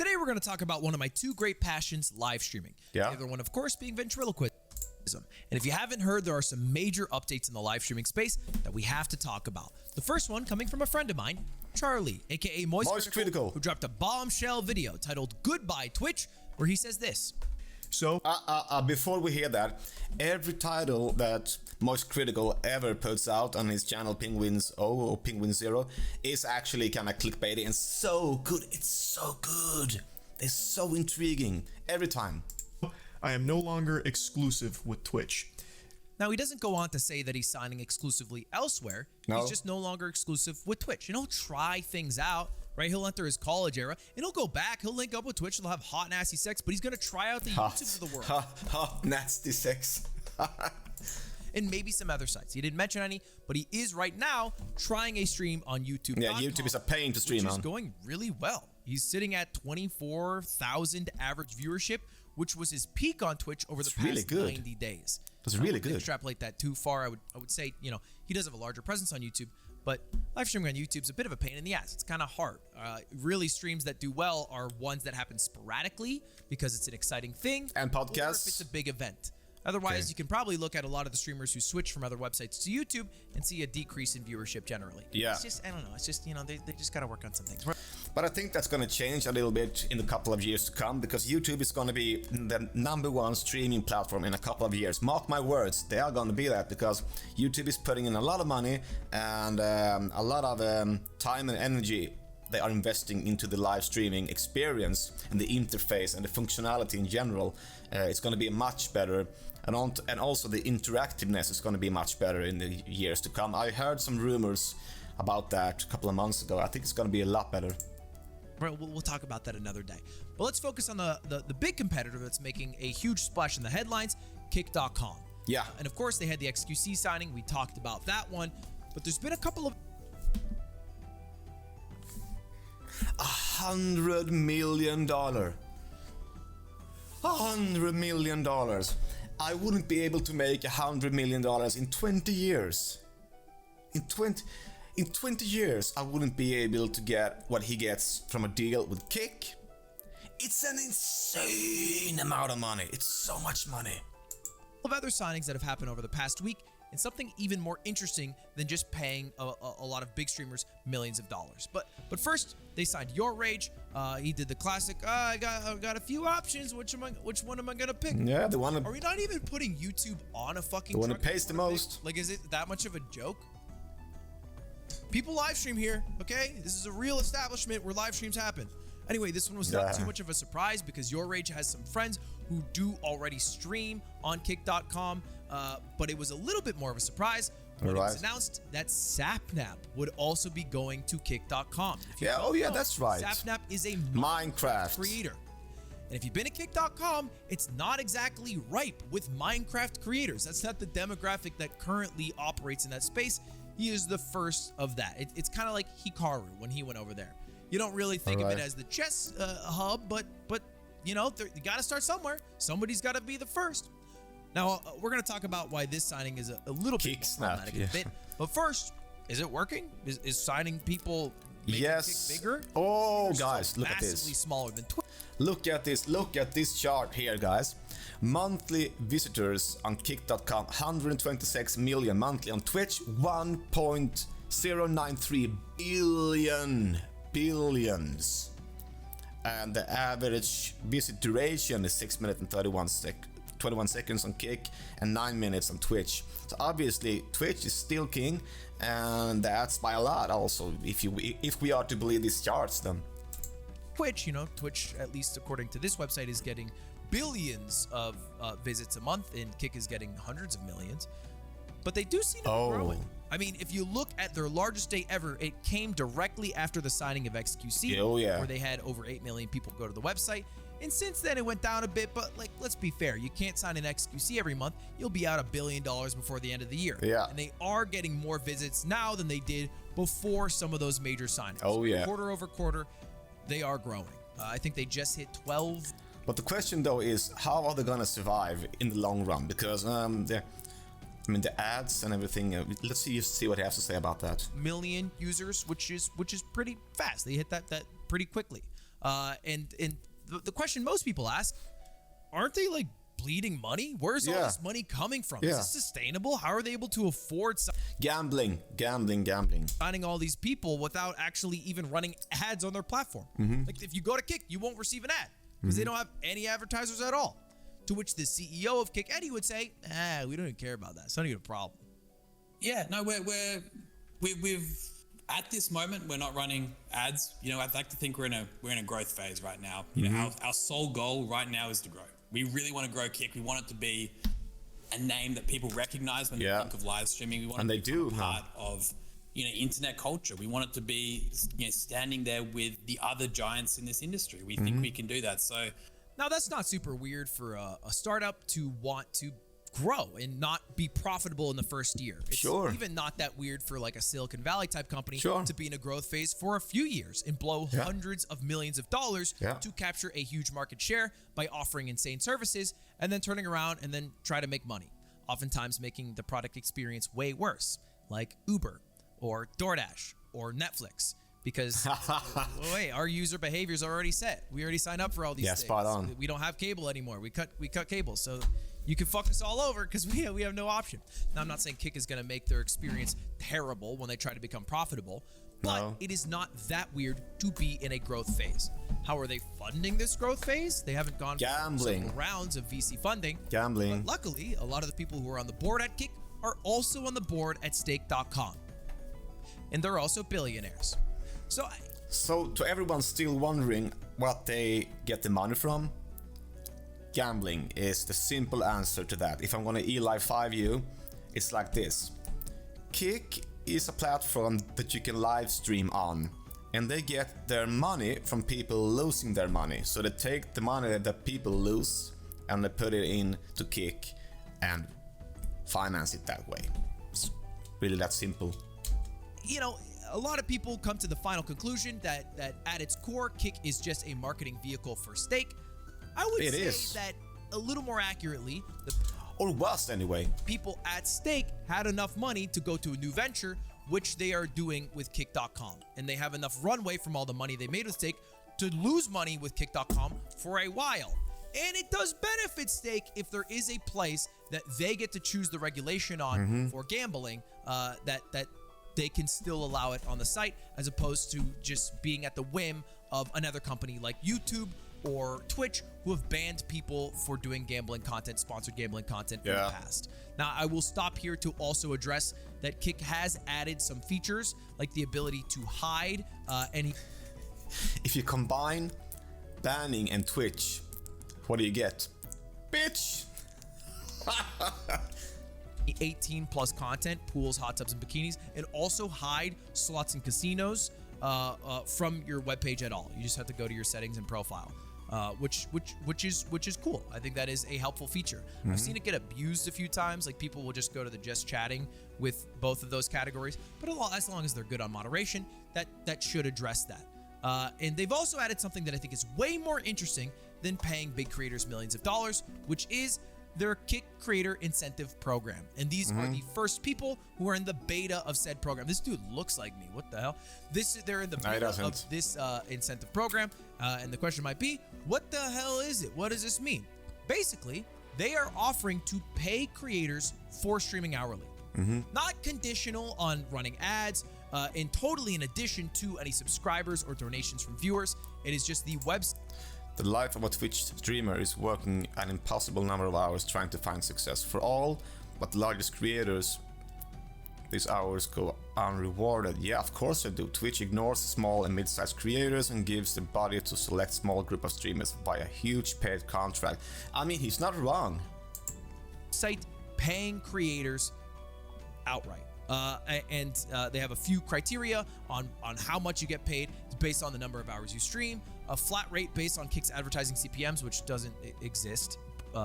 Today we're going to talk about one of my two great passions, live streaming. Yeah. The other one, of course, being ventriloquism. And if you haven't heard, there are some major updates in the live streaming space that we have to talk about. The first one coming from a friend of mine, Charlie, aka Moist Critical, who dropped a bombshell video titled Goodbye Twitch, where he says this. So, before we hear that, every title that Moist Critical ever puts out on his channel, Penguins O or Penguin Zero, is actually kind of clickbaity and so good. It's so good. It's so intriguing every time. I am no longer exclusive with Twitch. Now, he doesn't go on to say that he's signing exclusively elsewhere. No. He's just no longer exclusive with Twitch. And he'll try things out, right? He'll enter his college era, and he'll go back. He'll link up with Twitch. They'll have hot, nasty sex, but he's going to try out the YouTube of the world. Hot, nasty sex. And maybe some other sites. He didn't mention any, but he is right now trying a stream on YouTube. Yeah, YouTube is a pain to stream which on. is going really well. He's sitting at 24,000 average viewership, which was his peak on Twitch over the past really good. 90 days. That's really I wouldn't good. Extrapolate that too far. I would say, he does have a larger presence on YouTube, but live streaming on YouTube is a bit of a pain in the ass. It's kind of hard. Really, streams that do well are ones that happen sporadically because it's an exciting thing. And podcasts. Or if it's a big event. Otherwise, you can probably look at a lot of the streamers who switch from other websites to YouTube and see a decrease in viewership generally. Yeah. It's just, I don't know. It's just, they just got to work on some things. But I think that's going to change a little bit in a couple of years to come, because YouTube is going to be the #1 streaming platform in a couple of years. Mark my words, they are going to be that, because YouTube is putting in a lot of money and a lot of time and energy they are investing into the live streaming experience and the interface and the functionality in general. It's going to be much better, and also the interactiveness is going to be much better in the years to come. I heard some rumors about that a couple of months ago. I think it's going to be a lot better. We'll talk about that another day. But let's focus on the big competitor that's making a huge splash in the headlines, Kick.com. Yeah. And of course, they had the XQC signing. We talked about that one. But there's been a couple of... $100 million. $100 million. I wouldn't be able to make $100 million in 20 years. In 20 years, I wouldn't be able to get what he gets from a deal with Kick. It's an insane amount of money. It's so much money. Of other signings that have happened over the past week, and something even more interesting than just paying a lot of big streamers millions of dollars. But first, they signed Your Rage. He did the classic. I got a few options. Which one am I gonna pick? Yeah, the one. Are we not even putting YouTube on a fucking? The one truck that pays the most. Like, is it that much of a joke? People live stream here, okay? This is a real establishment where live streams happen. Anyway, this one was not too much of a surprise because Your Rage has some friends who do already stream on Kick.com, but it was a little bit more of a surprise when it was announced that Sapnap would also be going to Kick.com. That's right. Sapnap is a Minecraft creator. And if you've been at Kick.com, it's not exactly ripe with Minecraft creators. That's not the demographic that currently operates in that space. He is the first of that. It's kind of like Hikaru when he went over there. You don't really think of it as the chess hub, but you got to start somewhere. Somebody's got to be the first. Now, we're going to talk about why this signing is a little bit problematic. But first, is it working? Is signing people making Kick bigger? Oh, guys, look at this. Massively smaller than Twitch. Look at this. Look at this chart here, guys. Monthly visitors on Kick.com, 126 million. Monthly on Twitch, 1.093 billions. And the average visit duration is 6 minutes and 21 seconds on Kick and 9 minutes on Twitch. So obviously Twitch is still king, and that's by a lot also, if we are to believe these charts then. Twitch, at least according to this website, is getting billions of visits a month, and Kick is getting hundreds of millions. But they do seem to be growing. I mean, if you look at their largest day ever, it came directly after the signing of XQC, where they had over 8 million people go to the website. And since then, it went down a bit, but let's be fair. You can't sign an XQC every month. You'll be out $1 billion before the end of the year. Yeah. And they are getting more visits now than they did before some of those major signings. Quarter over quarter, they are growing. I think they just hit 12. But the question though is, how are they gonna survive in the long run? Because the ads and everything. Let's see what he has to say about that. Million users, which is pretty fast. They hit that pretty quickly. And the question most people ask, aren't they like bleeding money? Where's all this money coming from? Is this sustainable? How are they able to afford Gambling. finding all these people without actually even running ads on their platform? Like if you go to Kick, you won't receive an ad because they don't have any advertisers at all. To which the CEO of Kick, Eddie, would say, we don't even care about that. It's not even a problem. Yeah, no, we've at this moment we're not running ads. You know, I'd like to think we're in a growth phase right now. You know, our sole goal right now is to grow. We really want to grow Kick. We want it to be a name that people recognize when they think of live streaming. We want it to be part of, you know, internet culture. We want it to be, you know, standing there with the other giants in this industry. We think we can do that. So now that's not super weird for a startup to want to grow and not be profitable in the first year. It's even not that weird for like a Silicon Valley type company to be in a growth phase for a few years and blow hundreds of millions of dollars to capture a huge market share by offering insane services and then turning around and then try to make money, oftentimes making the product experience way worse, like Uber or DoorDash or Netflix. Because wait, our user behaviors are already set. We already signed up for all these things. Spot on. We don't have cable anymore. We cut cable, so you can fuck us all over because we have no option. Now, I'm not saying Kick is going to make their experience terrible when they try to become profitable, but it is not that weird to be in a growth phase. How are they funding this growth phase? They haven't gone through several rounds of VC funding. But luckily, a lot of the people who are on the board at Kick are also on the board at stake.com. And they're also billionaires. So to everyone still wondering what they get the money from, gambling is the simple answer to that. If I'm gonna Eli 5 you, it's like this. Kick is a platform that you can live stream on, and they get their money from people losing their money. So they take the money that people lose and they put it in to Kick and finance it that way. It's really that simple. You know, a lot of people come to the final conclusion that at its core, Kick is just a marketing vehicle for Stake. I would say that a little more accurately, or was anyway, people at Stake had enough money to go to a new venture, which they are doing with Kick.com. And they have enough runway from all the money they made with Stake to lose money with Kick.com for a while. And it does benefit Stake if there is a place that they get to choose the regulation on for gambling, that they can still allow it on the site, as opposed to just being at the whim of another company like YouTube or Twitch, who have banned people for doing gambling content, sponsored gambling content in the past. Now, I will stop here to also address that Kick has added some features, like the ability to hide any... If you combine banning and Twitch, what do you get? Bitch! 18 plus content, pools, hot tubs, and bikinis, and also hide slots and casinos from your webpage at all. You just have to go to your settings and profile, which is cool. I think that is a helpful feature. I've seen it get abused a few times. Like people will just go to the just chatting with both of those categories, but as long as they're good on moderation, that should address that. And they've also added something that I think is way more interesting than paying big creators millions of dollars, which is their Kick Creator Incentive Program. And these are the first people who are in the beta of said program. This dude looks like me. What the hell? They're in the beta of this incentive program. And the question might be, what the hell is it? What does this mean? Basically, they are offering to pay creators for streaming hourly. Not conditional on running ads, and totally in addition to any subscribers or donations from viewers. It is just the website. The life of a Twitch streamer is working an impossible number of hours trying to find success. For all but the largest creators, these hours go unrewarded. Yeah, of course they do. Twitch ignores small and mid-sized creators and gives the body to select small group of streamers via a huge paid contract. I mean, he's not wrong. Site paying creators outright. And they have a few criteria on how much you get paid. It's based on the number of hours you stream, a flat rate based on Kick's advertising CPMs, which doesn't exist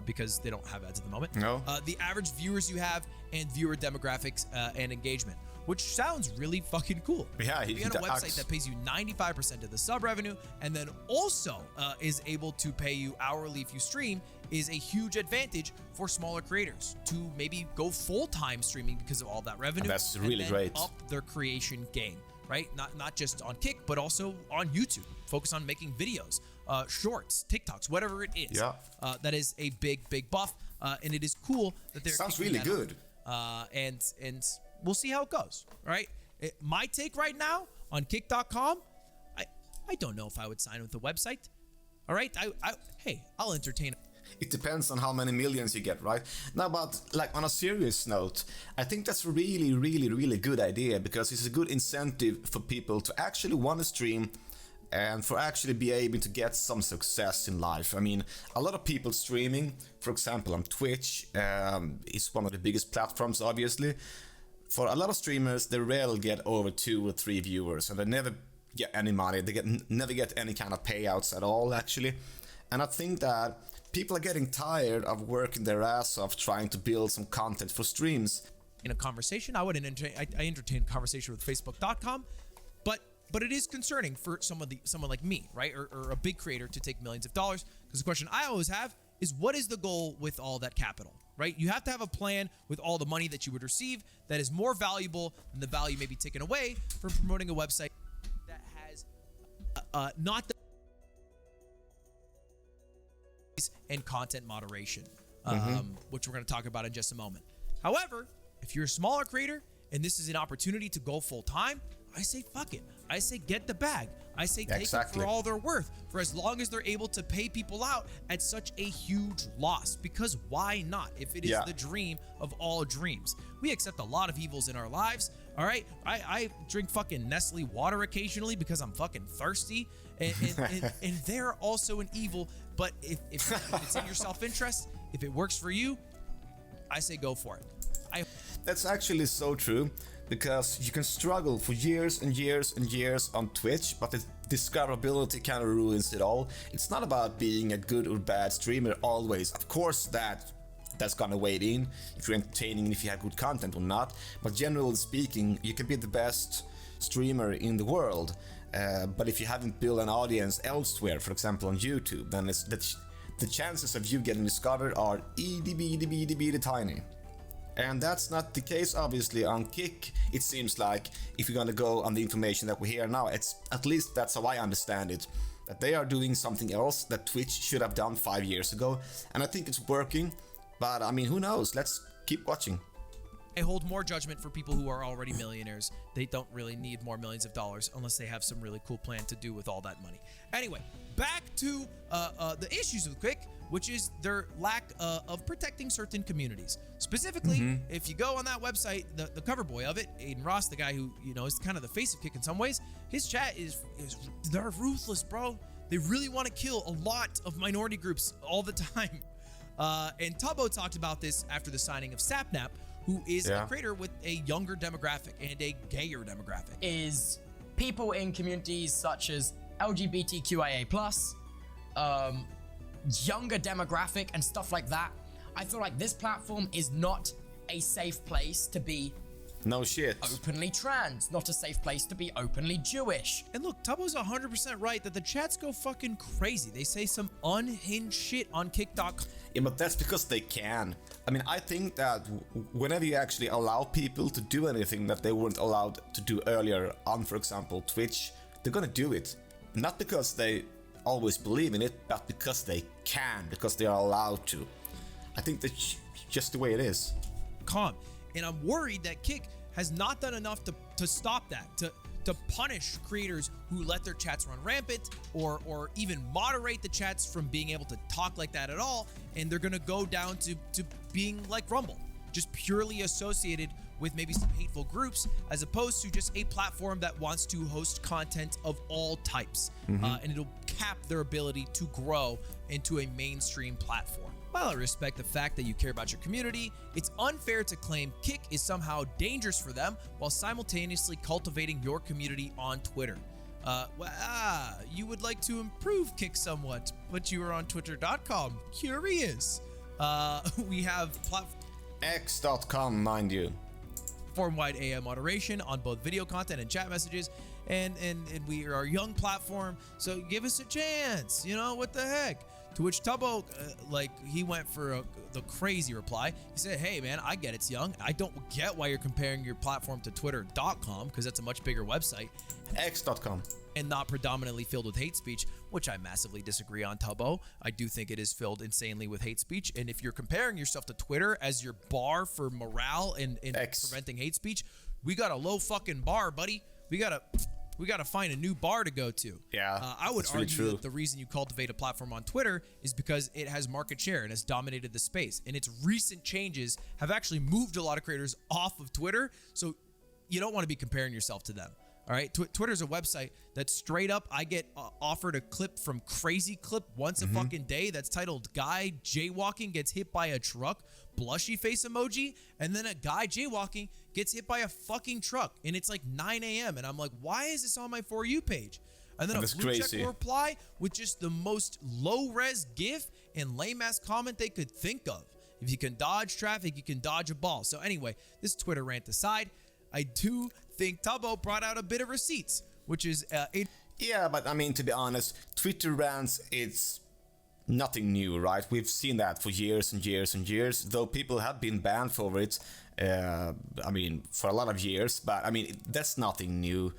because they don't have ads at the moment. No. The average viewers you have, and viewer demographics and engagement, which sounds really fucking cool. Yeah, be on a website that pays you 95% of the sub revenue and then also is able to pay you hourly if you stream is a huge advantage for smaller creators to maybe go full-time streaming because of all that revenue. And that's really and then great. Up their creation game, right? Not just on Kick, but also on YouTube. Focus on making videos, shorts, TikToks, whatever it is. Yeah. That is a big buff, and it is cool that they're Sounds kicking really that good. up. And we'll see how it goes. Right? My take right now on Kick.com, I don't know if I would sign with the website. All right, hey, I'll entertain. It depends on how many millions you get, right? Now, but like on a serious note, I think that's a really good idea, because it's a good incentive for people to actually want to stream and for actually be able to get some success in life. I mean, a lot of people streaming, for example, on Twitch, is one of the biggest platforms, obviously. For a lot of streamers, they rarely get over 2 or 3 viewers, and they never get any money. They never get any kind of payouts at all, actually. And I think that people are getting tired of working their ass off trying to build some content for streams. In a conversation, I entertain a conversation with Facebook.com, but it is concerning for someone like me, right, or a big creator to take millions of dollars. Because the question I always have is, what is the goal with all that capital, right? You have to have a plan with all the money that you would receive that is more valuable than the value maybe taken away from promoting a website that has not the and content moderation, which we're going to talk about in just a moment. However, if you're a smaller creator and this is an opportunity to go full time, I say fuck it. I say get the bag. I say take it for all they're worth, for as long as they're able to pay people out at such a huge loss. Because why not? If it is the dream of all dreams, we accept a lot of evils in our lives. All right, I drink fucking Nestle water occasionally because I'm fucking thirsty, and they're also an evil. But if it's in your self-interest, if it works for you, I say go for it. That's actually so true, because you can struggle for years and years and years on Twitch, but the discoverability kind of ruins it all. It's not about being a good or bad streamer always. Of course, that's gonna weigh in if you're entertaining and if you have good content or not. But generally speaking, you can be the best streamer in the world. But if you haven't built an audience elsewhere, for example on YouTube, then the chances of you getting discovered are itty tiny. And that's not the case, obviously, on Kick. It seems like, if you're gonna go on the information that we hear now, it's at least that's how I understand it, that they are doing something else that Twitch should have done 5 years ago, and I think it's working. But I mean, who knows? Let's keep watching. I hold more judgment for people who are already millionaires. They don't really need more millions of dollars unless they have some really cool plan to do with all that money. Anyway, back to the issues with Kick, which is their lack of protecting certain communities. Specifically, if you go on that website, the cover boy of it, Aiden Ross, the guy who, you know, is kind of the face of Kick in some ways, his chat is they're ruthless, bro. They really want to kill a lot of minority groups all the time. And Tubbo talked about this after the signing of Sapnap, who is a creator with a younger demographic and a gayer demographic. Is people in communities such as LGBTQIA+, younger demographic and stuff like that. I feel like this platform is not a safe place to be no shit openly trans, not a safe place to be openly Jewish. And look, Tubbo's 100% right that the chats go fucking crazy. They say some unhinged shit on Kick.com. Yeah, but that's because they can. I mean, I think that whenever you actually allow people to do anything that they weren't allowed to do earlier on, for example, Twitch, they're gonna do it. Not because they always believe in it, but because they can, because they are allowed to. I think that's just the way it is. Calm. And I'm worried that Kick has not done enough to stop that, to punish creators who let their chats run rampant, or even moderate the chats from being able to talk like that at all. And they're gonna go down to being like Rumble, just purely associated with maybe some hateful groups, as opposed to just a platform that wants to host content of all types. And it'll cap their ability to grow into a mainstream platform. While I respect the fact that you care about your community, it's unfair to claim Kick is somehow dangerous for them while simultaneously cultivating your community on Twitter. You would like to improve Kick somewhat, but you are on twitter.com. Curious. We have X.com, mind you. platform-wide AI moderation on both video content and chat messages, and we are a young platform, so give us a chance. You know, what the heck? To which Tubbo, he went for the crazy reply. He said, hey, man, I get it's young. I don't get why you're comparing your platform to twitter.com, because that's a much bigger website. X.com. And not predominantly filled with hate speech, which I massively disagree on, Tubbo. I do think it is filled insanely with hate speech. And if you're comparing yourself to Twitter as your bar for morale and preventing hate speech, we got a low fucking bar, buddy. We gotta find a new bar to go to. Yeah, I would argue really that the reason you cultivate a platform on Twitter is because it has market share and has dominated the space. And its recent changes have actually moved a lot of creators off of Twitter. So you don't want to be comparing yourself to them. All right, Twitter's a website that straight up I get offered a clip from Crazy Clip once a fucking day that's titled "Guy Jaywalking Gets Hit by a Truck," blushy face emoji, and then a guy jaywalking gets hit by a fucking truck, and it's like 9 a.m. and I'm like, why is this on my For You page? And then a blue check will reply with just the most low-res GIF and lame-ass comment they could think of. If you can dodge traffic, you can dodge a ball. So anyway, this Twitter rant aside, I do think Tubbo brought out a bit of receipts, which is Yeah, but I mean, to be honest, Twitter rants, it's nothing new, right? We've seen that for years and years and years, though people have been banned for it, I mean, for a lot of years, but I mean, that's nothing new.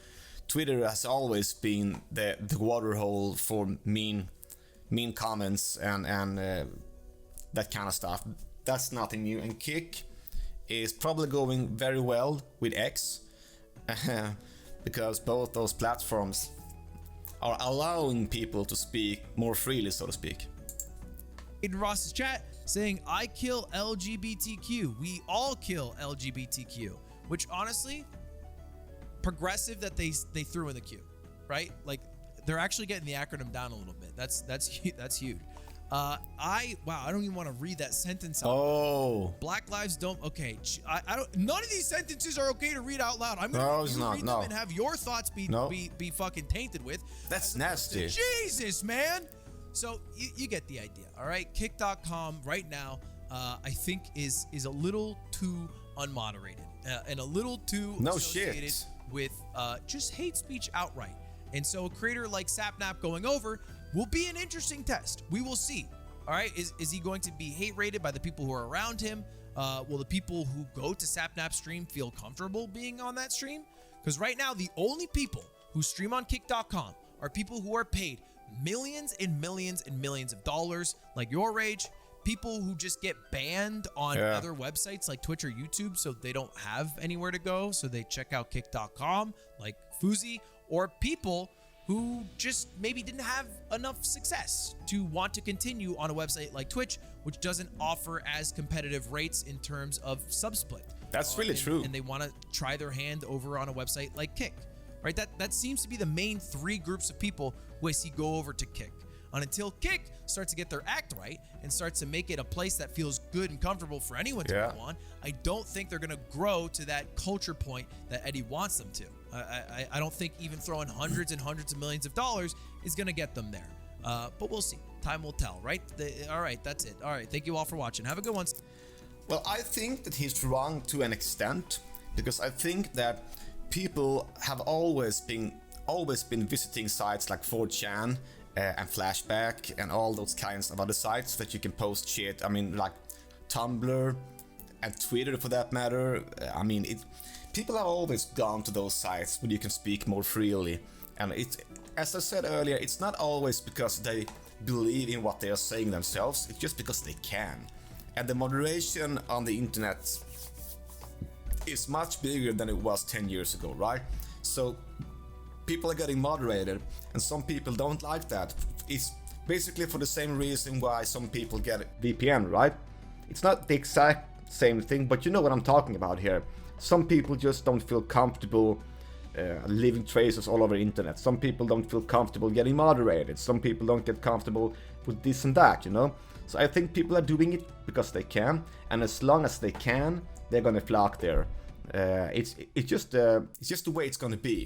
Twitter has always been the waterhole for mean comments and that kind of stuff. That's nothing new, and Kick is probably going very well with X, because both those platforms are allowing people to speak more freely, so to speak. in Ross's chat saying, I kill LGBTQ. We all kill LGBTQ. Which honestly, progressive that they threw in the queue, right? Like they're actually getting the acronym down a little bit. That's huge. Wow, I don't even want to read that sentence out. Oh. Black lives don't. Okay, I don't. None of these sentences are okay to read out loud. I'm gonna read them and have your thoughts be fucking tainted with. That's nasty. Jesus, man. So you get the idea, all right? Kick.com right now, I think is a little too unmoderated and a little too associated with just hate speech outright. And so a creator like Sapnap going over will be an interesting test. We will see. All right, is he going to be hate rated by the people who are around him? Will the people who go to Sapnap's stream feel comfortable being on that stream? Because right now, the only people who stream on Kick.com are people who are paid millions and millions and millions of dollars, like Your Rage, people who just get banned on other websites like Twitch or YouTube, so they don't have anywhere to go, so they check out Kick.com, like Fuzi, or people who just maybe didn't have enough success to want to continue on a website like Twitch, which doesn't offer as competitive rates in terms of subsplit. That's really true. And they want to try their hand over on a website like Kick, right? That seems to be the main three groups of people who I see go over to Kick. And until Kick starts to get their act right and starts to make it a place that feels good and comfortable for anyone to go on, I don't think they're going to grow to that culture point that Eddie wants them to. I don't think even throwing hundreds and hundreds of millions of dollars is going to get them there. But we'll see. Time will tell, right? All right, that's it. All right, thank you all for watching. Have a good one. Well, I think that he's wrong to an extent, because I think that people have always been visiting sites like 4chan and Flashback and all those kinds of other sites that you can post shit. I mean, like Tumblr and Twitter for that matter. I mean, people have always gone to those sites where you can speak more freely. And it's, as I said earlier, it's not always because they believe in what they are saying themselves, it's just because they can. And the moderation on the internet is much bigger than it was 10 years ago, right? So people are getting moderated, and some people don't like that. It's basically for the same reason why some people get VPN, right? It's not the exact same thing, but you know what I'm talking about here. Some people just don't feel comfortable leaving traces all over the internet. Some people don't feel comfortable getting moderated. Some people don't get comfortable with this and that, you know? So I think people are doing it because they can, and as long as they can, they're gonna flock there. It's just the way it's gonna be.